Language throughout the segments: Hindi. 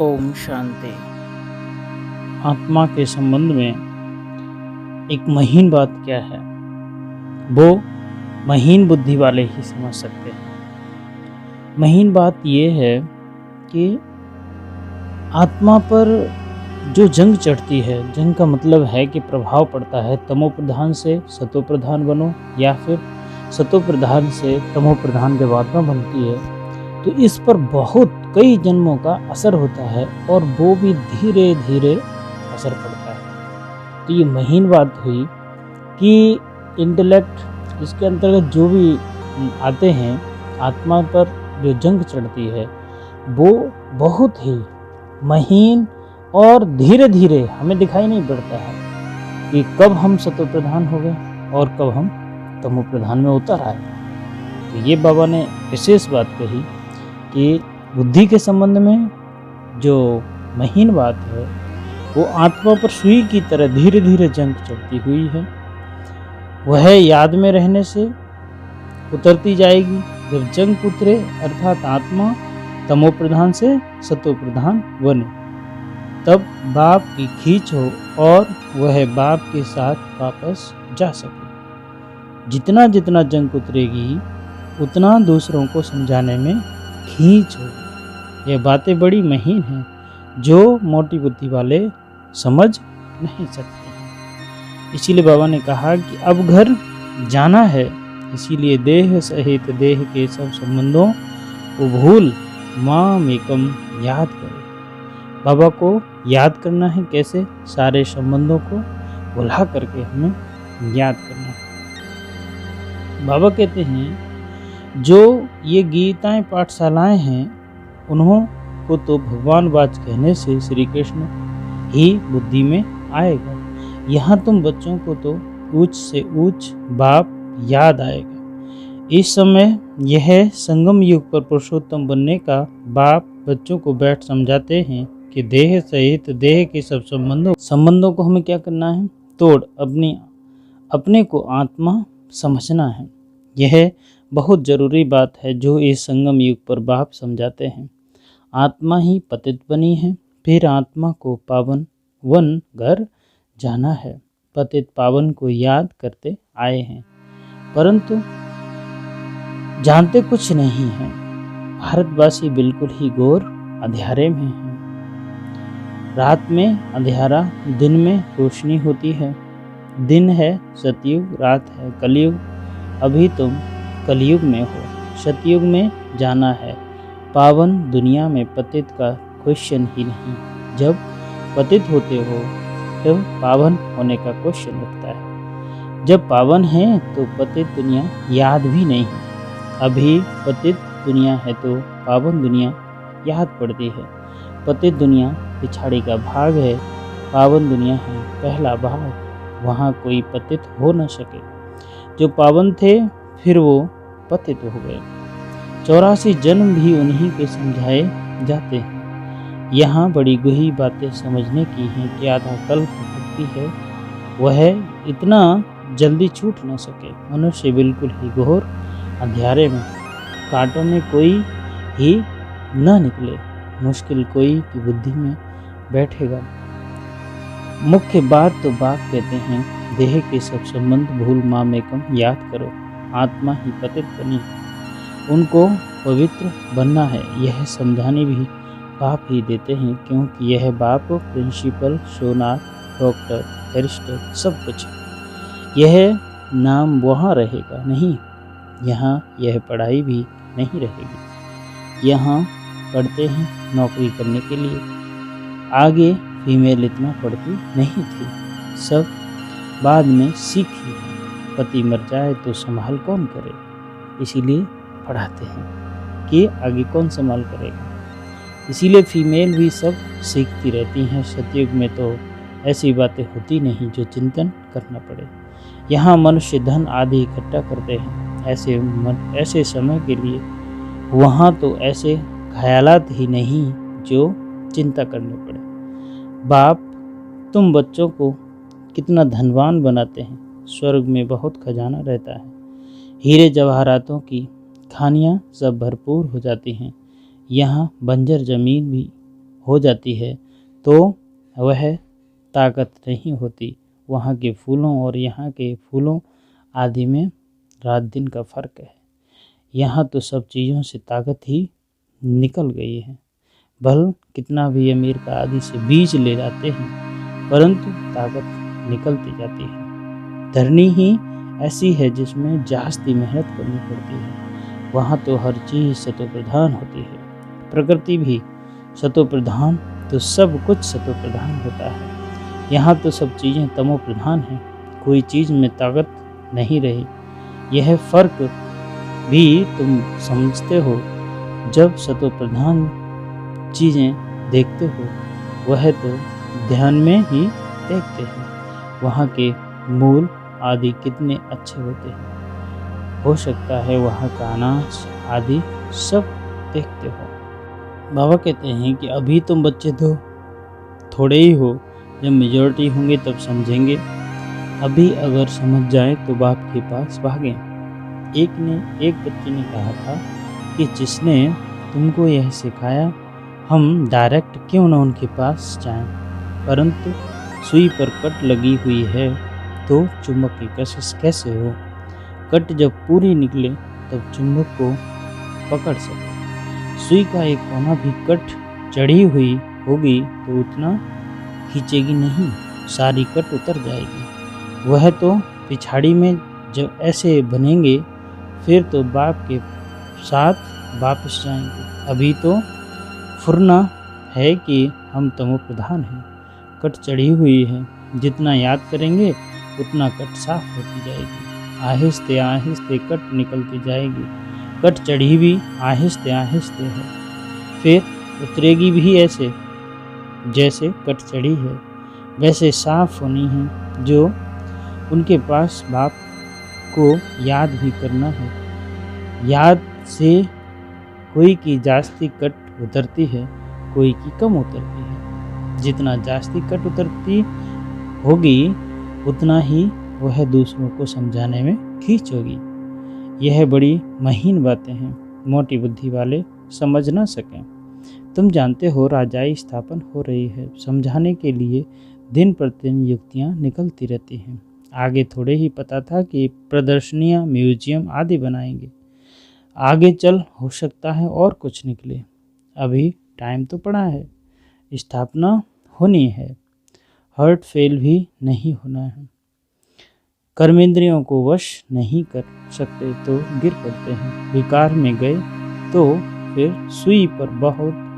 ओम शांति। आत्मा के संबंध में एक महीन बात क्या है, वो महीन बुद्धि वाले ही समझ सकते हैं। महीन बात ये है कि आत्मा पर जो जंग चढ़ती है, जंग का मतलब है कि प्रभाव पड़ता है, तमो प्रधान से सतो प्रधान बनो या फिर सतो प्रधान से तमो प्रधान जब आत्मा बनती है तो इस पर बहुत कई जन्मों का असर होता है और वो भी धीरे धीरे असर पड़ता है। तो ये महीन बात हुई कि इंटेलेक्ट, इसके अंतर्गत जो भी आते हैं, आत्मा पर जो जंग चढ़ती है वो बहुत ही महीन और धीरे धीरे हमें दिखाई नहीं पड़ता है कि कब हम सतो प्रधान हो गए और कब हम तमो प्रधान में उतर आए। तो ये बाबा ने विशेष बात कही कि बुद्धि के संबंध में जो महीन बात है वो आत्मा पर सुई की तरह धीरे धीरे जंग चढ़ती हुई है। वह याद में रहने से उतरती जाएगी। जब जंग उतरे अर्थात आत्मा तमो प्रधान से सतो प्रधान बने, तब बाप की खींच हो और वह बाप के साथ वापस जा सके। जितना जितना जंग उतरेगी उतना दूसरों को समझाने में खींच होगी। ये बातें बड़ी महीन हैं जो मोटी बुद्धि वाले समझ नहीं सकते हैं। इसीलिए बाबा ने कहा कि अब घर जाना है, इसीलिए देह सहित देह के सब संबंधों को भूल माम एकम याद करो। बाबा को याद करना है कैसे? सारे संबंधों को भुला करके हमें याद करना है। बाबा कहते हैं जो ये गीताएं पाठशालाएं हैं उन्हों को तो भगवान वाच कहने से श्री कृष्ण ही बुद्धि में आएगा। यहाँ तुम बच्चों को तो ऊंच से ऊंच बाप याद आएगा। इस समय यह संगम युग पर पुरुषोत्तम बनने का बाप बच्चों को बैठ समझाते हैं कि देह सहित देह के सब संबंधों को हमें क्या करना है? तोड़ अपने को आत्मा समझना है। यह बहुत जरूरी बात है जो इस संगम युग पर बाप समझाते हैं। आत्मा ही पतित बनी है, फिर आत्मा को पावन वन घर जाना है। पतित पावन को याद करते आए हैं परंतु जानते कुछ नहीं हैं। भारतवासी बिल्कुल ही घोर अंधेरे में हैं। रात में अंधेरा, दिन में रोशनी होती है। दिन है सतयुग, रात है कलयुग। अभी तुम कलयुग में हो, सतयुग में जाना है। पावन दुनिया में पतित का क्वेश्चन ही नहीं। जब पतित होते हो तो पावन होने का क्वेश्चन उठता है। जब पावन है तो पतित दुनिया याद भी नहीं। अभी पतित दुनिया है तो पावन दुनिया याद पड़ती है। पतित दुनिया पिछाड़ी का भाग है, पावन दुनिया है पहला भाग। वहाँ कोई पतित हो न सके। जो पावन थे फिर वो पतित हो गए। 84 जन्म भी उन्हीं के समझाए जाते हैं। यहाँ बड़ी गहरी बातें समझने की हैं कि आधा कल्प भक्ति है वह इतना जल्दी छूट न सके। मनुष्य बिल्कुल ही घोर अंधेरे में, कांटों में कोई ही न निकले, मुश्किल कोई की बुद्धि में बैठेगा। मुख्य बात तो बाप कहते हैं देह के सब संबंध भूल माम एकम याद करो। आत्मा ही पतित बनी, उनको पवित्र बनना है। यह समझाने भी बाप ही देते हैं क्योंकि यह बाप प्रिंसिपल, सोनार, डॉक्टर, बैरिस्टर सब कुछ। यह नाम वहाँ रहेगा नहीं, यहाँ यह पढ़ाई भी नहीं रहेगी। यहाँ पढ़ते हैं नौकरी करने के लिए। आगे फीमेल इतना पढ़ती नहीं थी, सब बाद में सीखी। पति मर जाए तो संभाल कौन करे, इसीलिए पढ़ाते हैं कि आगे कौन संभाल करेगा। इसीलिए फीमेल भी सब सीखती रहती हैं। सतयुग में तो ऐसी बातें होती नहीं जो चिंतन करना पड़े। यहाँ मनुष्य धन आदि इकट्ठा करते हैं ऐसे समय के लिए। वहाँ तो ऐसे ख्यालात ही नहीं जो चिंता करने पड़े। बाप तुम बच्चों को कितना धनवान बनाते हैं। स्वर्ग में बहुत खजाना रहता है, हीरे जवाहरातों की खानियाँ सब भरपूर हो जाती हैं। यहाँ बंजर जमीन भी हो जाती है तो वह ताकत नहीं होती। वहाँ के फूलों और यहाँ के फूलों आदि में रात दिन का फ़र्क है। यहाँ तो सब चीज़ों से ताकत ही निकल गई है। भल कितना भी अमीर का आदि से बीज ले जाते हैं परंतु ताकत निकलती जाती है। धरनी ही ऐसी है जिसमें जास्ती मेहनत करनी पड़ती है। वहाँ तो हर चीज़ सतो प्रधान होती है। प्रकृति भी सतो प्रधान तो सब कुछ सतो प्रधान होता है। यहाँ तो सब चीज़ें तमो प्रधान हैं। कोई चीज़ में ताकत नहीं रही। यह फ़र्क भी तुम समझते हो जब सतो प्रधान चीज़ें देखते हो। वह तो ध्यान में ही देखते हैं। वहाँ के मूल आदि कितने अच्छे होते हैं। हो सकता है वहाँ का अनाज आदि सब देखते हो। बाबा कहते हैं कि अभी तुम बच्चे तो थोड़े ही हो, जब मेजॉरिटी होंगे तब समझेंगे। अभी अगर समझ जाए तो बाप के पास भागें। एक बच्चे ने कहा था कि जिसने तुमको यह सिखाया हम डायरेक्ट क्यों ना उनके पास जाएं, परंतु सुई पर कट लगी हुई है तो चुंबक की कशिश कैसे हो। कट जब पूरी निकले तब चुंबक को पकड़ सके। सुई का एक कोना भी कट चढ़ी हुई होगी तो उतना खींचेगी नहीं, सारी कट उतर जाएगी। वह तो पिछाड़ी में जब ऐसे बनेंगे फिर तो बाप के साथ वापस जाएंगे। अभी तो फुरना है कि हम तमो प्रधान हैं। कट चढ़ी हुई है, जितना याद करेंगे उतना कट साफ होती जाएगी। आहिस्ते आहिस्ते कट निकलती जाएगी। कट चढ़ी भी आहिस्ते आहिस्ते है, फिर उतरेगी भी ऐसे जैसे कट चढ़ी है। वैसे साफ होनी है जो उनके पास बाप को याद भी करना है। याद से कोई की जास्ती कट उतरती है, कोई की कम उतरती है। जितना जास्ती कट उतरती होगी उतना ही वह दूसरों को समझाने में खींच होगी। यह बड़ी महीन बातें हैं, मोटी बुद्धि वाले समझ ना सकें। तुम जानते हो राजाई स्थापन हो रही है। समझाने के लिए दिन प्रतिदिन युक्तियाँ निकलती रहती हैं। आगे थोड़े ही पता था कि प्रदर्शनियाँ, म्यूजियम आदि बनाएंगे। आगे चल हो सकता है और कुछ निकले। अभी टाइम तो पड़ा है। स्थापना होनी है, हर्ट फेल भी नहीं होना है। कर्मेंद्रियों को वश नहीं कर सकते तो गिर पड़ते हैं। विकार में गए तो फिर सुई पर बहुत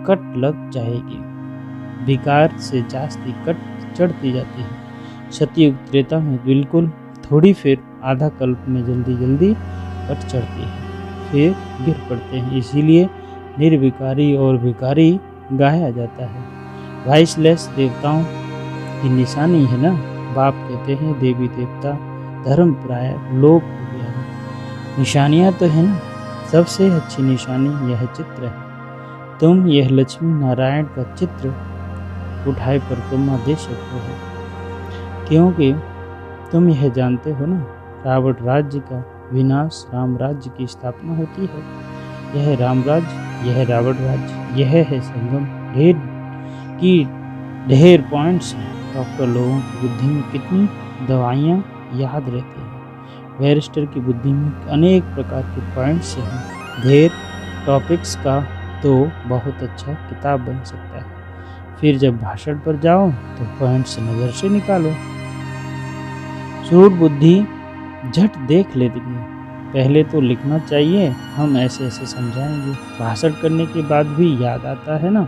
कट लग जाएगी। विकार से जास्ती कट चढ़ती जाती है। सतयुग त्रेता में बिल्कुल थोड़ी, फिर आधा कल्प में जल्दी जल्दी कट चढ़ती है, फिर गिर पड़ते हैं। इसीलिए निर्विकारी और विकारी गाया जाता है। वाइसलेस देवताओं की निशानी है ना। बाप कहते हैं देवी देवता धर्म प्राय लोप हो गया है। निशानियाँ तो है ना। सबसे अच्छी निशानी यह चित्र है। तुम यह लक्ष्मी नारायण का चित्र उठाए परिक्रमा दे सकते हो, क्योंकि तुम यह जानते हो ना, रावण राज्य का विनाश राम राज्य की स्थापना होती है। यह राम राज्य, यह रावण राज्य, यह है संगम। ढेर पॉइंट्स हैं। डॉक्टर लोगों की बुद्धि में कितनी दवाइयाँ याद रहती हैं। बैरिस्टर की बुद्धि में अनेक प्रकार के पॉइंट्स हैं। ढेर टॉपिक्स का तो बहुत अच्छा किताब बन सकता है। फिर जब भाषण पर जाओ तो पॉइंट्स नज़र से निकालो। सूट बुद्धि झट देख लेती है। पहले तो लिखना चाहिए, हम ऐसे ऐसे समझाएंगे। भाषण करने के बाद भी याद आता है ना,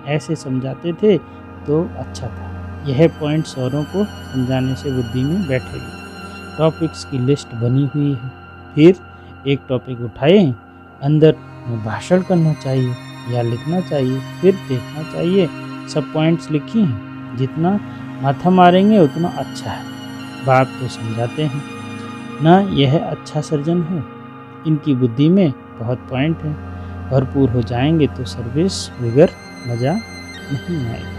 ऐसे समझाते थे तो अच्छा था। यह पॉइंट्स औरों को समझाने से बुद्धि में बैठेगी। टॉपिक्स की लिस्ट बनी हुई है। फिर एक टॉपिक उठाए, अंदर में भाषण करना चाहिए या लिखना चाहिए, फिर देखना चाहिए सब पॉइंट्स लिखी हैं। जितना माथा मारेंगे उतना अच्छा है। बाप तो समझाते हैं ना, यह अच्छा सर्जन है। इनकी बुद्धि में बहुत पॉइंट है। भरपूर हो जाएंगे तो सर्विस बगैर मज़ा नहीं आएगा।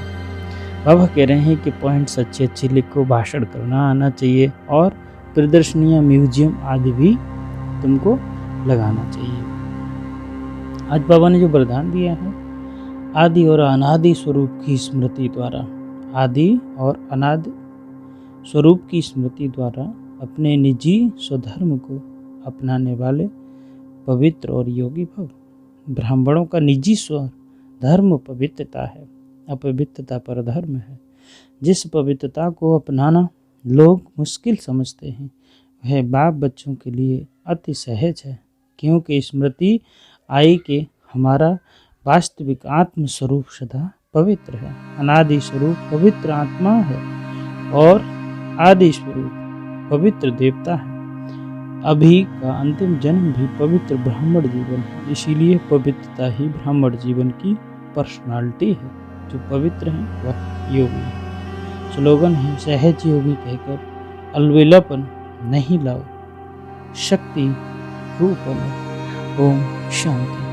बाबा कह रहे हैं कि पॉइंट्स अच्छे अच्छे लिखो, भाषण करना आना चाहिए और प्रदर्शनियाँ, म्यूजियम आदि भी तुमको लगाना चाहिए। आज बाबा ने जो वरदान दिया है आदि और अनादि स्वरूप की स्मृति द्वारा, आदि और अनादि स्वरूप की स्मृति द्वारा अपने निजी स्वधर्म को अपनाने वाले पवित्र और योगी भव। ब्राह्मणों का निजी स्वधर्म पवित्रता है, अपवित्रता परधर्म है। जिस पवित्रता को अपनाना लोग मुश्किल समझते हैं, वह बाप बच्चों के लिए अति सहज है, क्योंकि स्मृति आई कि हमारा वास्तविक आत्म स्वरूप सदा पवित्र है। अनादि स्वरूप पवित्र आत्मा है और आदि स्वरूप पवित्र देवता है। अभी का अंतिम जन्म भी पवित्र ब्राह्मण जीवन है, इसीलिए पवित्रता ही ब्राह्मण जीवन की पर्सनालिटी है। जो पवित्र है वह योगी है। स्लोगन है, सहज योगी कहकर अलवेलापन नहीं लाओ, शक्ति रूप लो। ओम शांति।